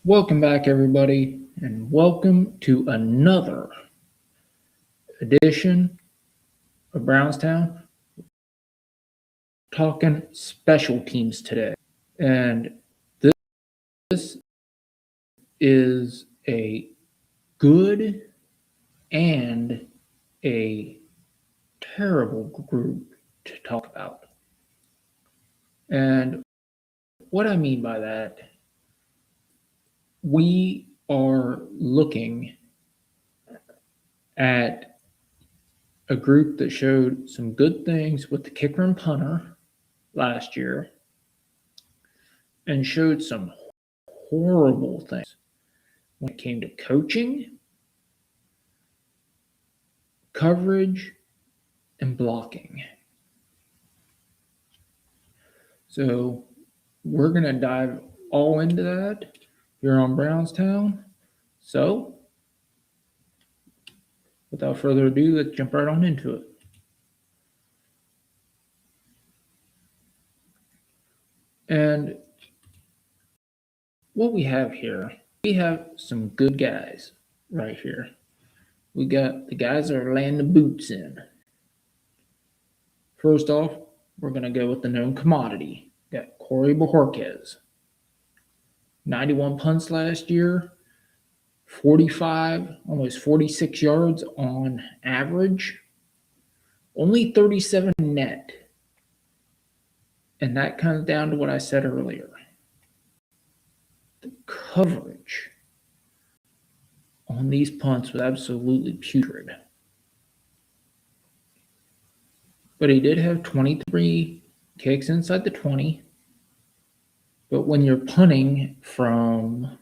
Welcome back, everybody, and welcome to another edition of Brownstown. Talking special teams today, and this is a good and a terrible group to talk about. And what I mean by that, we are looking at a group that showed some good things with the kicker and punter last year and showed some horrible things when it came to coaching, coverage, and blocking. So we're going to dive all into that here on Brownstown. So without further ado, let's jump right on into it. And what we have here, we have some good guys right here. We got the guys that are laying the boots in. First off, we're going to go with the known commodity. Got Corey Bojorquez. 91 punts last year, 45, almost 46 yards on average, only 37 net. And that comes down to what I said earlier. The coverage on these punts was absolutely putrid. But he did have 23 kicks inside the 20. But when you're punting from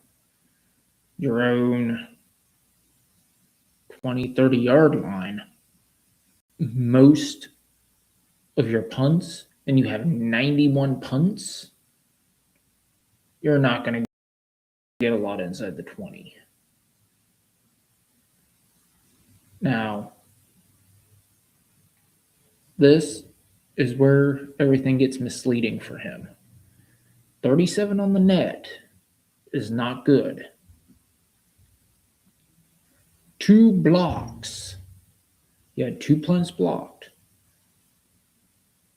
your own 20, 30-yard line, most of your punts, and you have 91 punts, you're not going to get a lot inside the 20. Now, this is where everything gets misleading for him. 37 on the net is not good. 2 blocks. You had 2 punts blocked.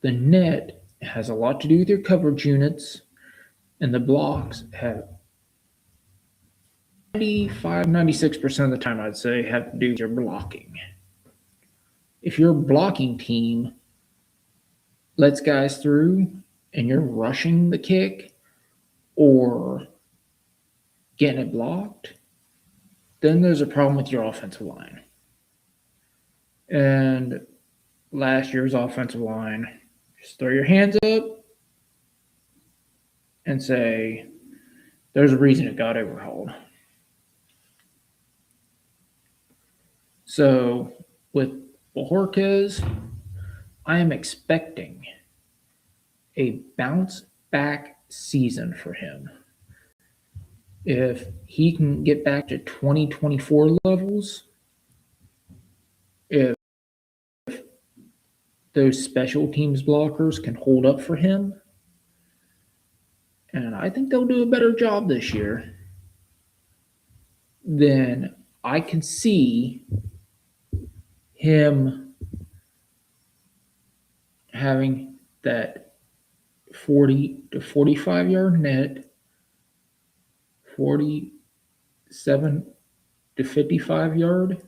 The net has a lot to do with your coverage units, and the blocks have 96% of the time, I'd say, have to do with your blocking. If your blocking team lets guys through and you're rushing the kick or getting it blocked, then there's a problem with your offensive line. And last year's offensive line, just throw your hands up and say, there's a reason it got overhauled. So with Bojorquez, I am expecting a bounce back season for him. If he can get back to 2024 levels, if those special teams blockers can hold up for him, and I think they'll do a better job this year, then I can see him having that 40 to 45 yard net, 47 to 55 yard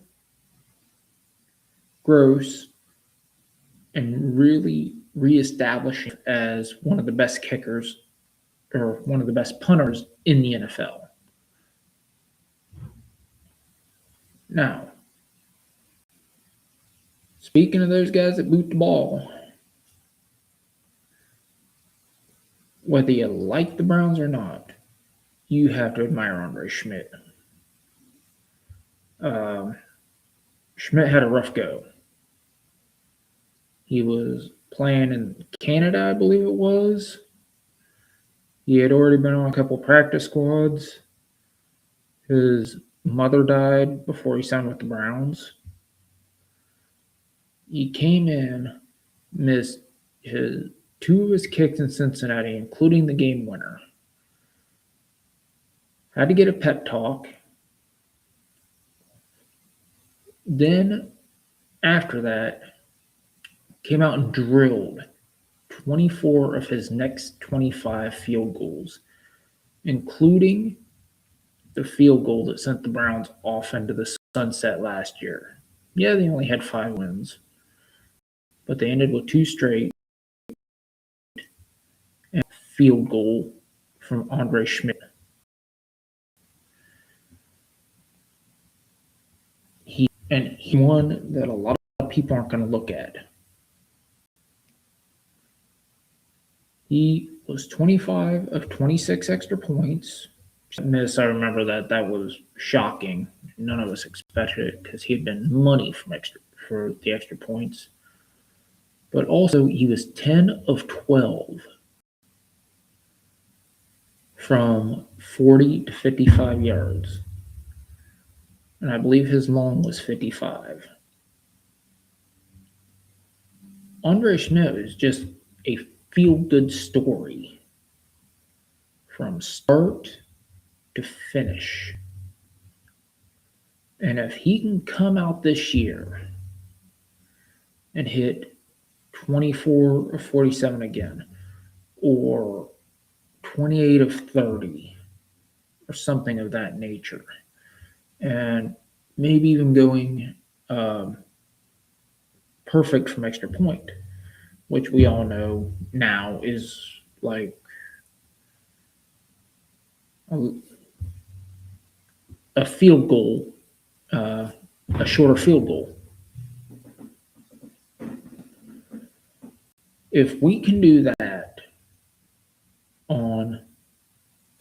gross, and really reestablishing as one of the best kickers or one of the best punters in the NFL. Now, speaking of those guys that boot the ball, whether you like the Browns or not, you have to admire Andre Szmyt. Szmyt had a rough go. He was playing in Canada, I believe it was. He had already been on a couple practice squads. His mother died before he signed with the Browns. He came in, missed 2 of his kicks in Cincinnati, including the game winner. Had to get a pep talk. Then, after that, came out and drilled 24 of his next 25 field goals, including the field goal that sent the Browns off into the sunset last year. Yeah, they only had 5 wins, but they ended with 2 straight and a field goal from Andre Szmyt. He won that a lot of people aren't going to look at. He was 25 of 26 extra points. Miss, I remember that was shocking. None of us expected it because he had been money for the extra points. But also, he was 10 of 12 from 40 to 55 yards. And I believe his long was 55. Andre Szmyt is just a feel-good story from start to finish. And if he can come out this year and hit 24 of 47 again, or 28 of 30, or something of that nature, and maybe even going perfect from extra point, which we all know now is like a field goal, a shorter field goal. If we can do that on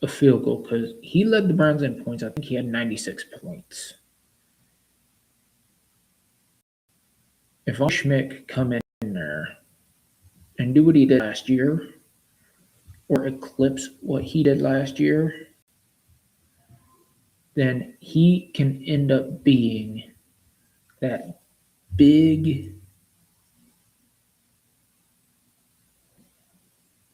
a field goal, because he led the Browns in points, I think he had 96 points. If Szmyt could come in there and do what he did last year, or eclipse what he did last year, then he can end up being that big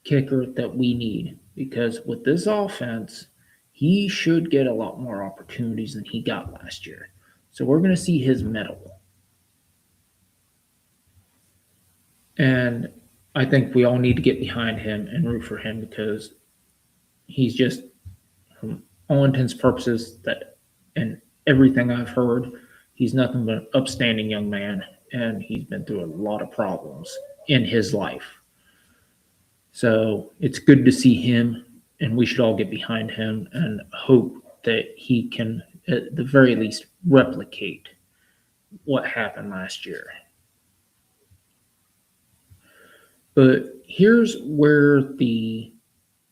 kicker that we need. Because with this offense, he should get a lot more opportunities than he got last year. So we're going to see his medal. And I think we all need to get behind him and root for him because he's just, from all intents and purposes, that and everything I've heard, he's nothing but an upstanding young man, and he's been through a lot of problems in his life. So it's good to see him, and we should all get behind him and hope that he can, at the very least, replicate what happened last year. But here's where the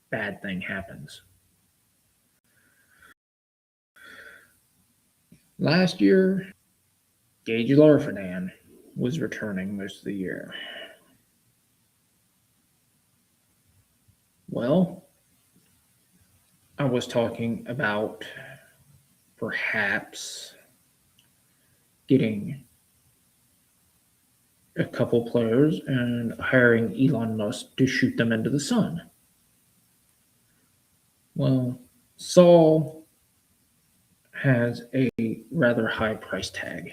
bad thing happens. Last year, Gage Larfenan was returning most of the year. Well, I was talking about perhaps getting a couple players and hiring Elon Musk to shoot them into the sun. Well, Saul has a rather high price tag,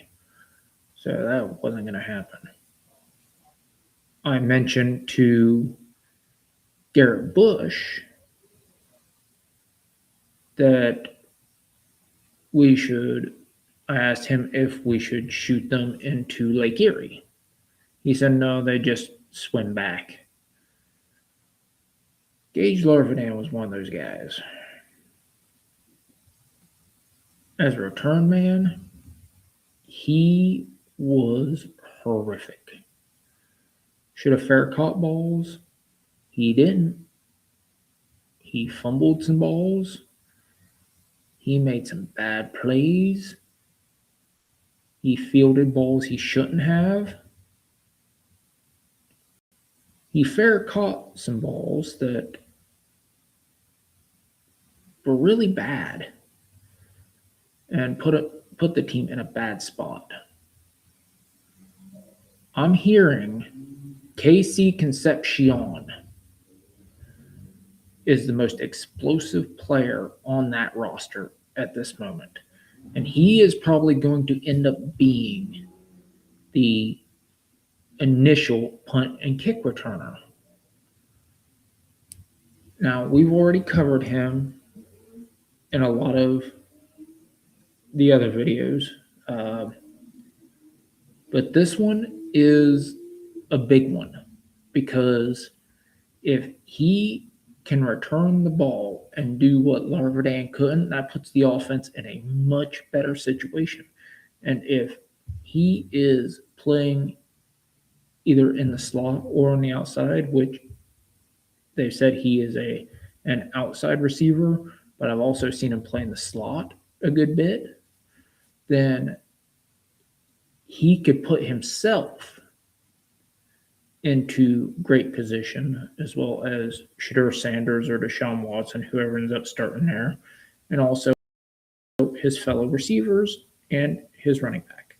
so that wasn't going to happen. I mentioned to Garrett Bush that I asked him if we should shoot them into Lake Erie. He said, no, they just swim back. Gage Larfenan was one of those guys. As a return man, he was horrific. Should have fair caught balls. He didn't. He fumbled some balls. He made some bad plays. He fielded balls he shouldn't have. He fair caught some balls that were really bad and put the team in a bad spot. I'm hearing KC Concepcion is the most explosive player on that roster at this moment. And he is probably going to end up being the initial punt and kick returner. Now, we've already covered him in a lot of the other videos, but this one is a big one because if he can return the ball and do what Larverdin couldn't, that puts the offense in a much better situation. And if he is playing either in the slot or on the outside, which they said he is an outside receiver, but I've also seen him play in the slot a good bit, then he could put himself into great position, as well as Shadur Sanders or Deshaun Watson, whoever ends up starting there, and also his fellow receivers and his running back.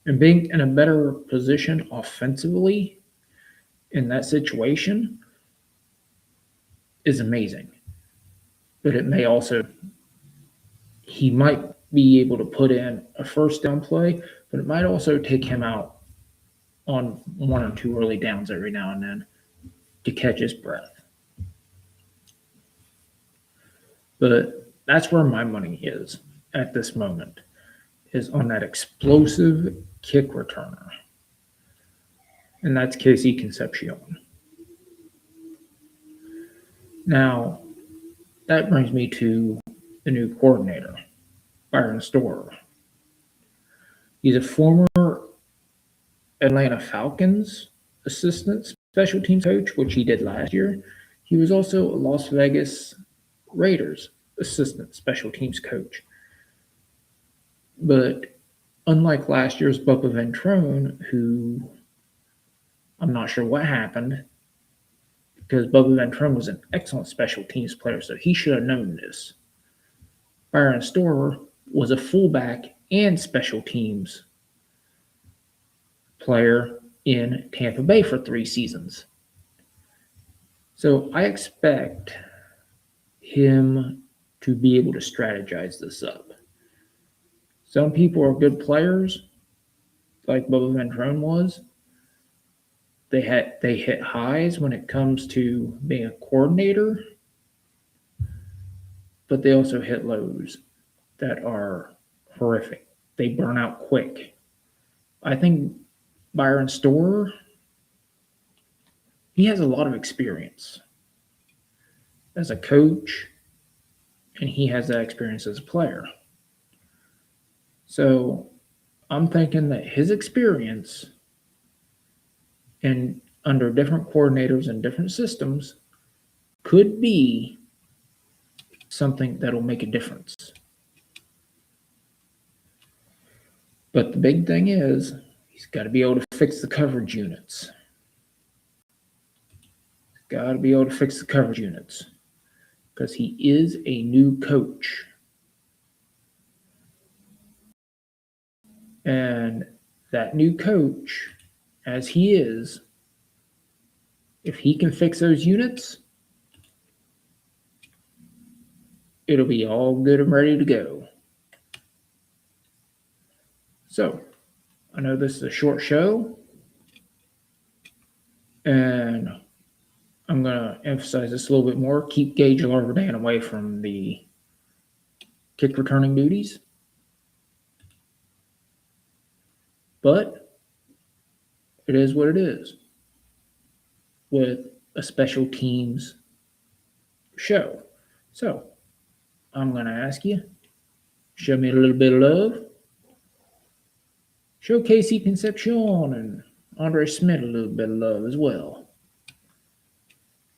And being in a better position offensively in that situation is amazing. But it may also, he might be able to put in a first down play, but it might also take him out on one or two early downs every now and then to catch his breath. But that's where my money is at this moment, is on that explosive kick returner. And that's Casey Concepcion. Now, that brings me to the new coordinator, Byron Storer. He's a former Atlanta Falcons assistant special teams coach, which he did last year. He was also a Las Vegas Raiders assistant special teams coach. But unlike last year's Bubba Ventrone, who I'm not sure what happened, because Bubba Ventrone was an excellent special teams player, so he should have known this. Byron Storer was a fullback and special teams player in Tampa Bay for 3 seasons. So I expect him to be able to strategize this up. Some people are good players, like Bubba Ventrone was. They hit highs when it comes to being a coordinator, but they also hit lows that are horrific. They burn out quick. I think Byron Storer, he has a lot of experience as a coach, and he has that experience as a player. So I'm thinking that his experience and under different coordinators and different systems could be something that'll make a difference. But the big thing is, he's got to be able to fix the coverage units. He's got to be able to fix the coverage units because he is a new coach. And that new coach, as he is, if he can fix those units, it'll be all good and ready to go. So, I know this is a short show, and I'm going to emphasize this a little bit more. Keep Gage Larverdin away from the kick returning duties. But it is what it is with a special teams show. So, I'm going to ask you, show me a little bit of love. Show Casey Concepcion and Andre Szmyt a little bit of love as well.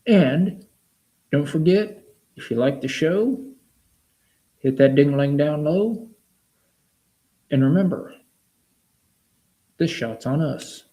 And don't forget, if you like the show, hit that ding-a-ling down low. And remember, this shot's on us.